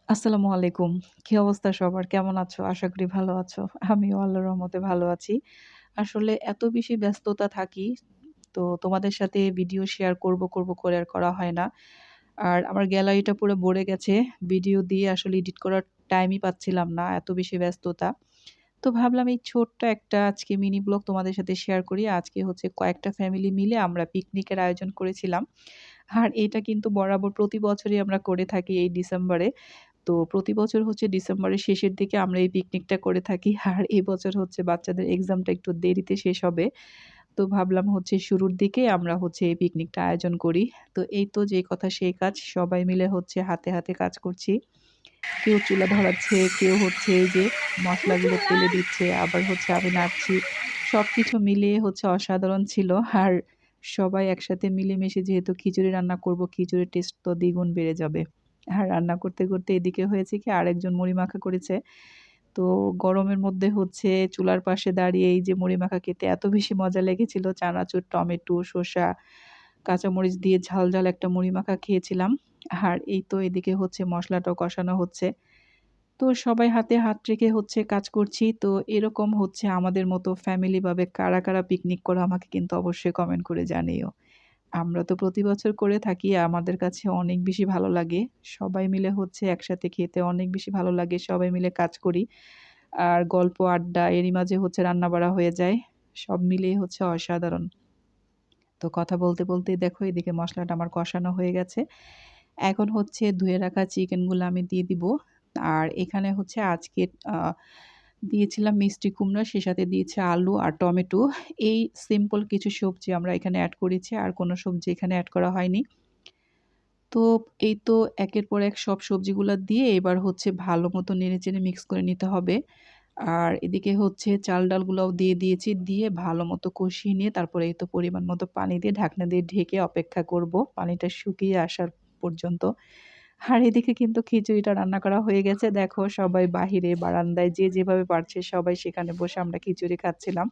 আসসালামু আলাইকুম। কি অবস্থা সবার? কেমন আছো? আশা করি ভালো আছো। আমিও আল্লাহর রহমতে ভালো আছি। আসলে এত বেশি ব্যস্ততা থাকি, তো তোমাদের সাথে ভিডিও শেয়ার করব করে আর করা হয় না। আর আমার গ্যালারিটা পুরো ভরে গেছে। ভিডিও দিয়ে আসলে এডিট করার টাইমই পাচ্ছিলাম না, এত বেশি ব্যস্ততা। তো ভাবলাম এই ছোট্ট একটা আজকে মিনি ব্লগ তোমাদের সাথে শেয়ার করি। আজকে হচ্ছে কয়েকটা ফ্যামিলি মিলে আমরা পিকনিকের আয়োজন করেছিলাম। আর এটা কিন্তু বরাবর প্রতি বছরই আমরা করে থাকি এই ডিসেম্বরে। তো প্রতি বছর হচ্ছে ডিসেম্বরের শেষের দিকে আমরা এই পিকনিকটা করে থাকি। আর এবছর হচ্ছে বাচ্চাদের এক্সামটা একটু দেরিতে শেষ হবে। তো ভাবলাম হচ্ছে শুরুর দিকে আমরা হচ্ছে এই পিকনিকটা আয়োজন করি। তো এই তো যেই কথা সেই কাজ। সবাই মিলে হচ্ছে হাতে কাজ করছি। কেউ চুলা ধরাচ্ছে, কেউ হচ্ছে এই যে মসলাগুলো তেলে দিচ্ছে, আবার হচ্ছে আমি নাড়ছি। সবকিছু মিলিয়ে হচ্ছে অসাধারণ ছিল। আর সবাই একসাথে মিলেমিশে যেহেতু খিচুড়ি রান্না করব, খিচুড়ির টেস্ট তো দ্বিগুণ বেড়ে যাবে। আর রান্না করতে এদিকে হয়েছে কি আরেকজন মুড়ি মাখা করেছে। তো গরমের মধ্যে হচ্ছে চুলার পাশে দাঁড়িয়ে এই যে মুড়ি মাখা খেতে এত বেশি মজা লেগেছিল। চানাচুর, টমেটো, শসা, কাঁচামরিচ দিয়ে ঝাল একটা মুড়ি মাখা খেয়েছিলাম। আর এই তো এদিকে হচ্ছে মসলাটাও কষানো হচ্ছে। তো সবাই হাতে হাত রেখে হচ্ছে কাজ করছি। তো এরকম হচ্ছে আমাদের মতো ফ্যামিলি ভাবে কারা পিকনিক করো আমাকে কিন্তু অবশ্যই কমেন্ট করে জানিও। আমরা তো প্রতি বছর করে থাকি। আমাদের কাছে অনেক বেশি ভালো লাগে। সবাই মিলে হচ্ছে একসাথে খেতে অনেক বেশি ভালো লাগে। সবাই মিলে কাজ করি। আর গল্প, আড্ডা এরই মাঝে হচ্ছে রান্না-বাড়া হয়ে যায়। সব মিলিয়ে হচ্ছে অসাধারণ। তো কথা বলতেই দেখো এদিকে মসলাটা আমার কষানো হয়ে গেছে। এখন হচ্ছে ধুয়ে রাখা চিকেনগুলো আমি দিয়ে দিব। আর এখানে হচ্ছে আজকে আ দিয়েছিলাম মিষ্টি কুমড়া, সে সাথে দিয়েছি আলু আর টমেটো। এই সিম্পল কিছু সবজি আমরা এখানে এড করেছি। আর কোনো সবজি এখানে এড করা হয়নি। তো এই তো একের পর এক সব সবজিগুলা দিয়ে এবার হচ্ছে ভালো মতো নেড়েচেড়ে মিক্স করে নিতে হবে। আর এদিকে হচ্ছে চাল-ডালগুলাও দিয়ে দিয়েছি। দিয়ে ভালো মতো কষিয়ে নিয়ে তারপরে এই তো পরিমাণ মতো পানি দিয়ে ঢাকনা দিয়ে ঢেকে অপেক্ষা করব পানিটা শুকিয়ে আসার পর্যন্ত। আর এদিকে কিন্তু খিচুড়িটা রান্না করা হয়ে গেছে। দেখো সবাই বাহিরে বারান্দায় যে যেভাবে পারছে সবাই সেখানে বসে আমরা খিচুড়ি খাচ্ছিলাম।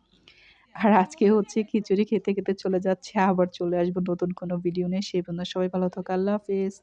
আর আজকে হচ্ছে খিচুড়ি খেতে চলে যাচ্ছি। আবার চলে আসবো নতুন কোনো ভিডিও নিয়ে। সেই পর্যন্ত সবাই ভালো থাকো। আল্লাহ হাফেজ।